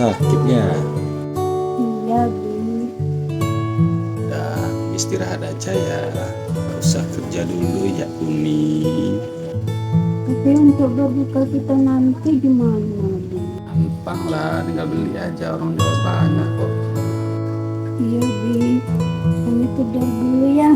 sakit ya? Iya, Bi. Udah istirahat aja ya. Gak usah kerja dulu ya Umi. Tapi untuk berbuka kita nanti gimana, Bi? Gampang lah, tinggal beli aja, orang jual banyak kok. Iya, Bi. Kami kerja dulu ya.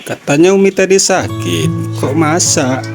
Katanya Umi tadi sakit, kok masak?